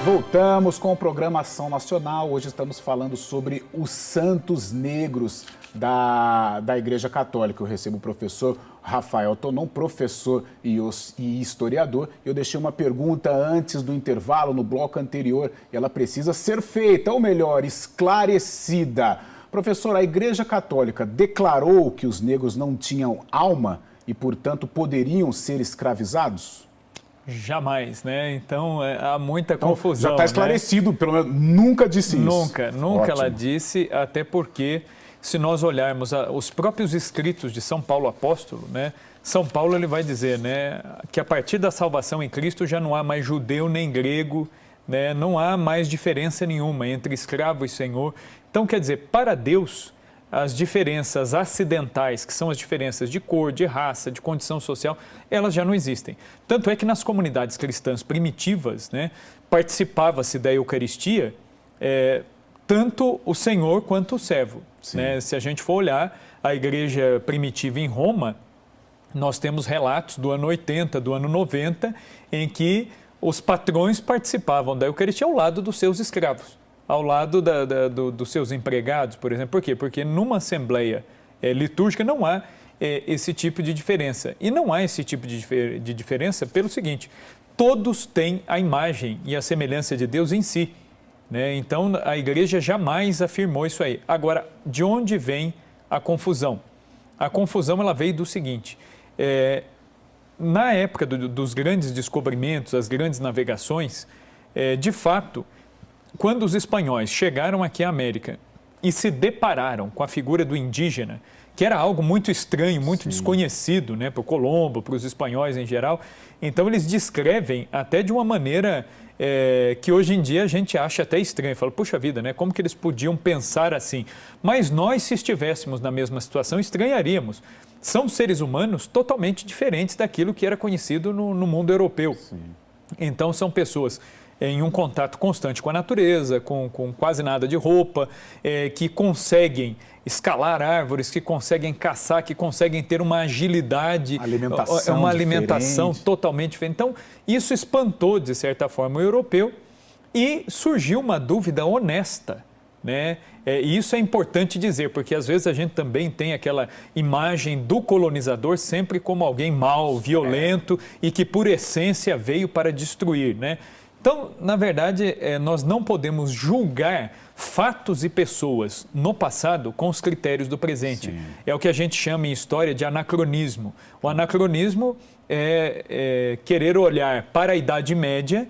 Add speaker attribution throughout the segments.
Speaker 1: Voltamos com programação nacional. Hoje estamos falando sobre os santos negros da Igreja Católica. Eu recebo o professor Rafael Tonon, professor e historiador. Eu deixei uma pergunta antes do intervalo, no bloco anterior, e ela precisa ser feita, ou melhor, esclarecida. Professor, a Igreja Católica declarou que os negros não tinham alma e, portanto, poderiam ser escravizados?
Speaker 2: Jamais, né? Então, há muita confusão.
Speaker 1: Já está esclarecido, né? Pelo menos nunca disse isso.
Speaker 2: Nunca ela disse, até porque, se nós olharmos os próprios escritos de São Paulo Apóstolo, né? São Paulo ele vai dizer, né, que a partir da salvação em Cristo já não há mais judeu nem grego, né? Não há mais diferença nenhuma entre escravo e senhor. Então, quer dizer, para Deus, as diferenças acidentais, que são as diferenças de cor, de raça, de condição social, elas já não existem. Tanto é que nas comunidades cristãs primitivas, né, participava-se da Eucaristia tanto o senhor quanto o servo. Né? Se a gente for olhar a igreja primitiva em Roma, nós temos relatos do ano 80, do ano 90, em que os patrões participavam da Eucaristia ao lado dos seus escravos, ao lado dos seus empregados, por exemplo. Por quê? Porque numa assembleia litúrgica não há esse tipo de diferença. E não há esse tipo de diferença pelo seguinte: todos têm a imagem e a semelhança de Deus em si. Né? Então, a igreja jamais afirmou isso aí. Agora, de onde vem a confusão? A confusão ela veio do seguinte: na época dos grandes descobrimentos, as grandes navegações, de fato, quando os espanhóis chegaram aqui à América e se depararam com a figura do indígena, que era algo muito estranho, muito desconhecido, né, para o Colombo, para os espanhóis em geral, então eles descrevem até de uma maneira que hoje em dia a gente acha até estranho. Fala, puxa vida, né, como que eles podiam pensar assim? Mas nós, se estivéssemos na mesma situação, estranharíamos. São seres humanos totalmente diferentes daquilo que era conhecido no mundo europeu. Sim. Então são pessoas em um contato constante com a natureza, com quase nada de roupa, que conseguem escalar árvores, que conseguem caçar, que conseguem ter uma agilidade, uma alimentação totalmente diferente. Então, isso espantou, de certa forma, o europeu e surgiu uma dúvida honesta, né? E isso é importante dizer, porque às vezes a gente também tem aquela imagem do colonizador sempre como alguém mau, violento e que, por essência, veio para destruir, né? Então, na verdade, nós não podemos julgar fatos e pessoas no passado com os critérios do presente. Sim. É o que a gente chama em história de anacronismo. O anacronismo é querer olhar para a Idade Média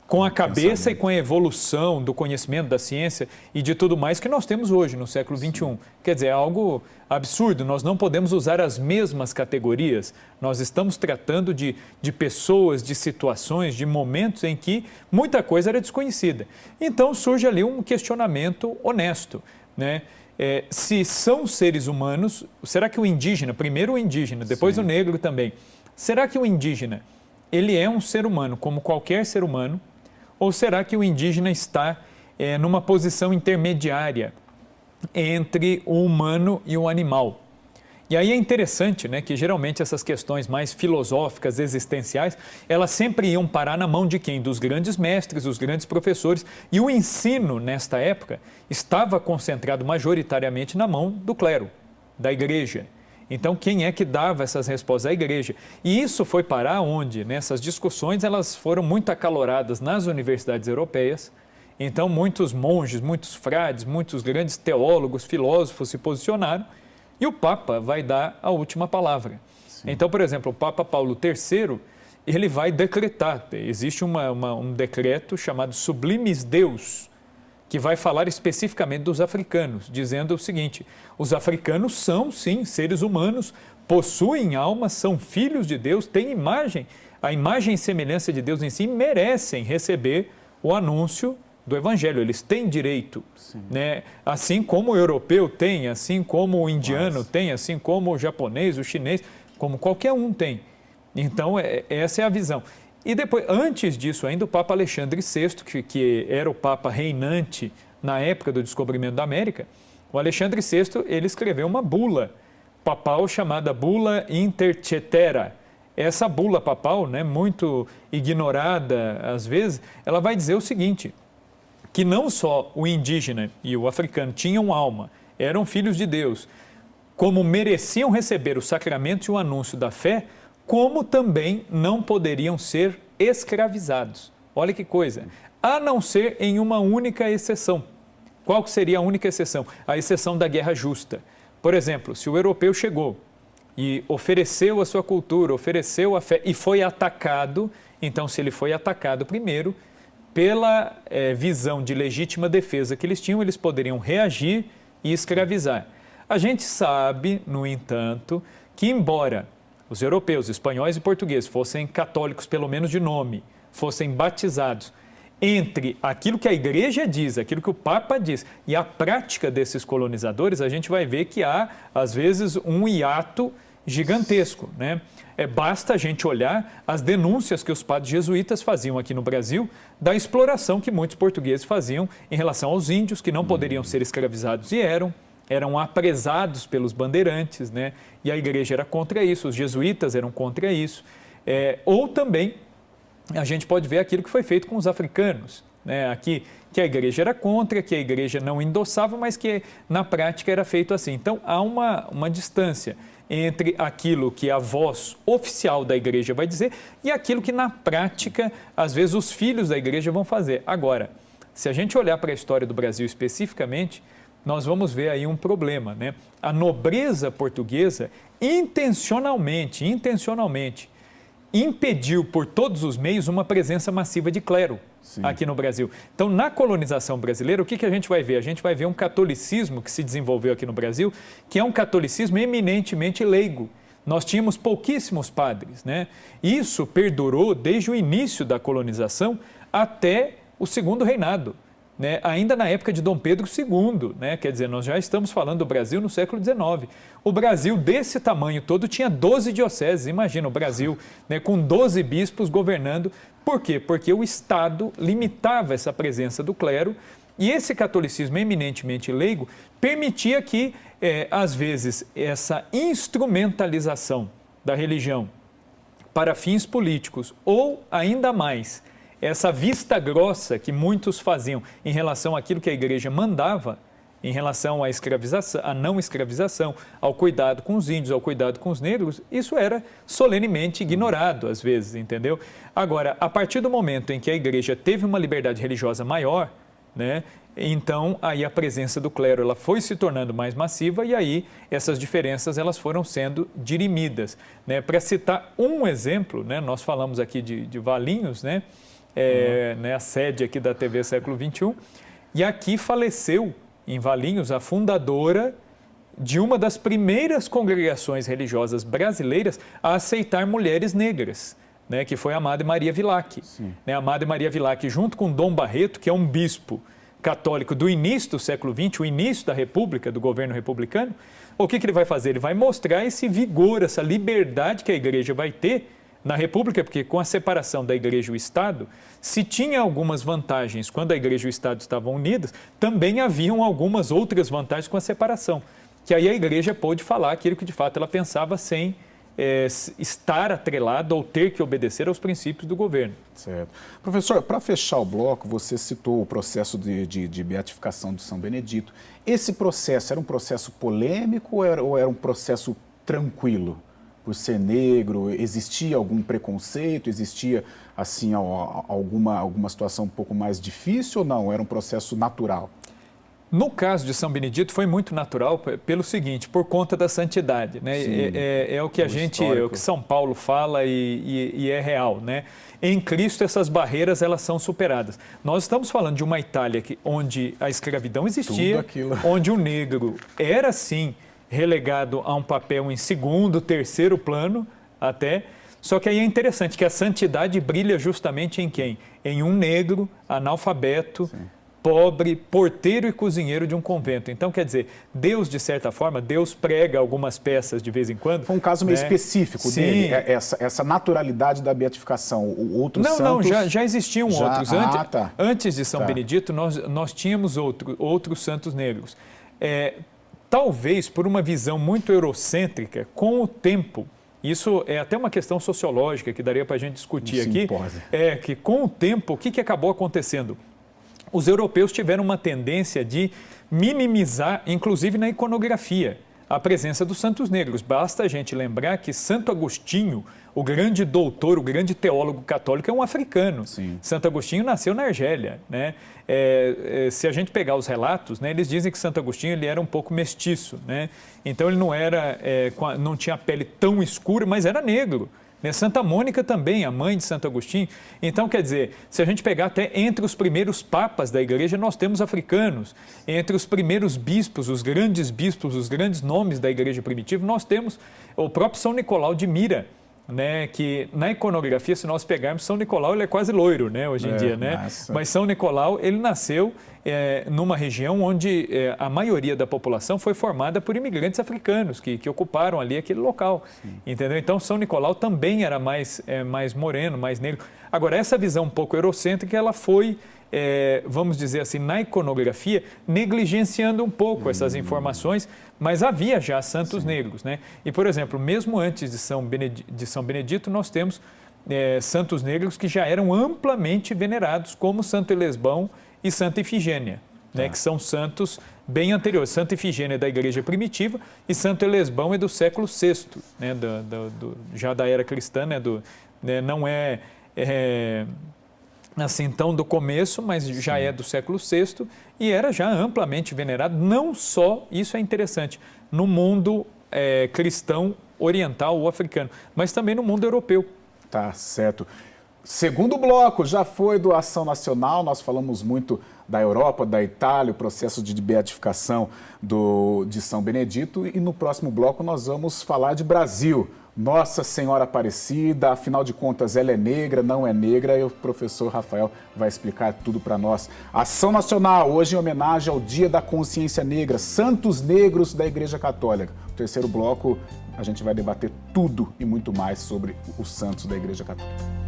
Speaker 2: com a cabeça e com a evolução do conhecimento, da ciência e de tudo mais que nós temos hoje, no século XXI. Quer dizer, é algo absurdo. Nós não podemos usar as mesmas categorias. Nós estamos tratando de pessoas, de situações, de momentos em que muita coisa era desconhecida. Então, surge ali um questionamento honesto, né? Se são seres humanos, será que o indígena, primeiro o indígena, depois o negro também, será que o indígena, ele é um ser humano como qualquer ser humano? Ou será que o indígena está numa posição intermediária entre o humano e o animal? E aí é interessante, né, que geralmente essas questões mais filosóficas, existenciais, elas sempre iam parar na mão de quem? Dos grandes mestres, dos grandes professores. E o ensino, nesta época, estava concentrado majoritariamente na mão do clero, da igreja. Então, quem é que dava essas respostas? A igreja. E isso foi parar onde? Nessas discussões, elas foram muito acaloradas nas universidades europeias. Então, muitos monges, muitos frades, muitos grandes teólogos, filósofos se posicionaram e o Papa vai dar a última palavra. Sim. Então, por exemplo, o Papa Paulo III, ele vai decretar, existe um decreto chamado Sublimis Deus, que vai falar especificamente dos africanos, dizendo o seguinte: os africanos são, sim, seres humanos, possuem alma, são filhos de Deus, têm imagem, a imagem e semelhança de Deus em si, merecem receber o anúncio do Evangelho, eles têm direito, né? Assim como o europeu tem, assim como o indiano tem, assim como o japonês, o chinês, como qualquer um tem. Então, essa é a visão. E depois, antes disso ainda, o Papa Alexandre VI, que era o Papa reinante na época do descobrimento da América, o Alexandre VI, ele escreveu uma bula papal chamada Bula Intercetera, essa bula papal, né, muito ignorada às vezes, ela vai dizer o seguinte, que não só o indígena e o africano tinham alma, eram filhos de Deus, como mereciam receber o sacramento e o anúncio da fé, como também não poderiam ser escravizados. Olha que coisa, a não ser em uma única exceção. Qual seria a única exceção? A exceção da guerra justa. Por exemplo, se o europeu chegou e ofereceu a sua cultura, ofereceu a fé e foi atacado, então se ele foi atacado primeiro, pela visão de legítima defesa que eles tinham, eles poderiam reagir e escravizar. A gente sabe, no entanto, que embora os europeus, espanhóis e portugueses fossem católicos, pelo menos de nome, fossem batizados, entre aquilo que a igreja diz, aquilo que o Papa diz e a prática desses colonizadores, a gente vai ver que há, às vezes, um hiato gigantesco, né? Basta a gente olhar as denúncias que os padres jesuítas faziam aqui no Brasil da exploração que muitos portugueses faziam em relação aos índios que não poderiam ser escravizados e eram apresados pelos bandeirantes, né? E a igreja era contra isso, os jesuítas eram contra isso. Ou também a gente pode ver aquilo que foi feito com os africanos, né? Aqui, que a igreja era contra, que a igreja não endossava, mas que na prática era feito assim. Então há uma distância entre aquilo que a voz oficial da igreja vai dizer e aquilo que na prática, às vezes, os filhos da igreja vão fazer. Agora, se a gente olhar para a história do Brasil especificamente, nós vamos ver aí um problema, né? A nobreza portuguesa intencionalmente, impediu por todos os meios uma presença massiva de clero. Sim. Aqui no Brasil. Então, na colonização brasileira, o que a gente vai ver? A gente vai ver um catolicismo que se desenvolveu aqui no Brasil, que é um catolicismo eminentemente leigo. Nós tínhamos pouquíssimos padres, né? Isso perdurou desde o início da colonização até o segundo reinado, né? Ainda na época de Dom Pedro II, né? Quer dizer, nós já estamos falando do Brasil no século XIX. O Brasil desse tamanho todo tinha 12 dioceses, imagina o Brasil, né, com 12 bispos governando. Por quê? Porque o Estado limitava essa presença do clero e esse catolicismo eminentemente leigo permitia que, às vezes, essa instrumentalização da religião para fins políticos ou, ainda mais, essa vista grossa que muitos faziam em relação àquilo que a igreja mandava, em relação à escravização, à não escravização, ao cuidado com os índios, ao cuidado com os negros, isso era solenemente ignorado às vezes, entendeu? Agora, a partir do momento em que a igreja teve uma liberdade religiosa maior, né, então aí a presença do clero ela foi se tornando mais massiva e aí essas diferenças elas foram sendo dirimidas, né? Para citar um exemplo, né, nós falamos aqui de Valinhos, né, né, a sede aqui da TV Século XXI, e aqui faleceu em Valinhos, a fundadora de uma das primeiras congregações religiosas brasileiras a aceitar mulheres negras, né, que foi a Madre Maria Vilac. Né, a Madre Maria Vilac, junto com Dom Barreto, que é um bispo católico do início do século XX, o início da República, do governo republicano, o que ele vai fazer? Ele vai mostrar esse vigor, essa liberdade que a igreja vai ter na República, porque com a separação da Igreja e o Estado, se tinha algumas vantagens quando a Igreja e o Estado estavam unidas, também haviam algumas outras vantagens com a separação, que aí a Igreja pôde falar aquilo que de fato ela pensava sem estar atrelada ou ter que obedecer aos princípios do governo.
Speaker 1: Certo. Professor, para fechar o bloco, você citou o processo de beatificação de São Benedito. Esse processo era um processo polêmico ou era um processo tranquilo? Por ser negro, existia algum preconceito, existia assim alguma situação um pouco mais difícil ou não? Era um processo natural?
Speaker 2: No caso de São Benedito foi muito natural pelo seguinte, por conta da santidade, né? É o que o que São Paulo fala e é real, né? Em Cristo essas barreiras elas são superadas. Nós estamos falando de uma Itália onde a escravidão existia, onde o negro era sim relegado a um papel em segundo, terceiro plano até. Só que aí é interessante que a santidade brilha justamente em quem? Em um negro, analfabeto, sim, pobre, porteiro e cozinheiro de um convento. Então, quer dizer, Deus, de certa forma, Deus prega algumas peças de vez em quando.
Speaker 1: Foi um caso meio específico dele, essa naturalidade da beatificação. Outros
Speaker 2: santos... Não, já existiam outros. Antes de São Benedito, nós tínhamos outros santos negros. Talvez por uma visão muito eurocêntrica, com o tempo, Isso é até uma questão sociológica que daria para a gente discutir aqui.
Speaker 1: Simpósio.
Speaker 2: É que com o tempo, o que acabou acontecendo? Os europeus tiveram uma tendência de minimizar, inclusive na iconografia, a presença dos santos negros. Basta a gente lembrar que Santo Agostinho, o grande doutor, o grande teólogo católico, é um africano.
Speaker 1: Sim.
Speaker 2: Santo Agostinho nasceu na Argélia, né? Se a gente pegar os relatos, né, eles dizem que Santo Agostinho ele era um pouco mestiço, né? Então ele não era, não tinha a pele tão escura, mas era negro. Né? Santa Mônica também, a mãe de Santo Agostinho. Então, quer dizer, se a gente pegar até entre os primeiros papas da igreja, nós temos africanos. Entre os primeiros bispos, os grandes nomes da igreja primitiva, nós temos o próprio São Nicolau de Mira, né, que na iconografia, se nós pegarmos São Nicolau, ele é quase loiro, né, hoje em dia, né?
Speaker 1: Massa.
Speaker 2: Mas São Nicolau, ele nasceu numa região onde a maioria da população foi formada por imigrantes africanos que ocuparam ali aquele local, entendeu? Então, São Nicolau também era mais moreno, mais negro. Agora, essa visão um pouco eurocêntrica, ela foi, vamos dizer assim, na iconografia, negligenciando um pouco essas informações, mas havia já santos negros, né? E, por exemplo, mesmo antes de São Benedito, nós temos santos negros que já eram amplamente venerados, como Santo Elesbão e Santa Ifigênia, né? Que são santos bem anteriores. Santa Ifigênia é da igreja primitiva e Santo Elesbão é do século VI, né? Já da era cristã, né? Não é assim tão do começo, mas já é do século VI e era já amplamente venerado, não só, isso é interessante, no mundo cristão oriental ou africano, mas também no mundo europeu.
Speaker 1: Tá certo. Segundo bloco, já foi do Ação Nacional, nós falamos muito da Europa, da Itália, o processo de beatificação de São Benedito, e no próximo bloco nós vamos falar de Brasil. Nossa Senhora Aparecida, afinal de contas, ela é negra, não é negra, e o professor Rafael vai explicar tudo para nós. Ação Nacional, hoje em homenagem ao Dia da Consciência Negra, Santos Negros da Igreja Católica. No terceiro bloco, a gente vai debater tudo e muito mais sobre os santos da Igreja Católica.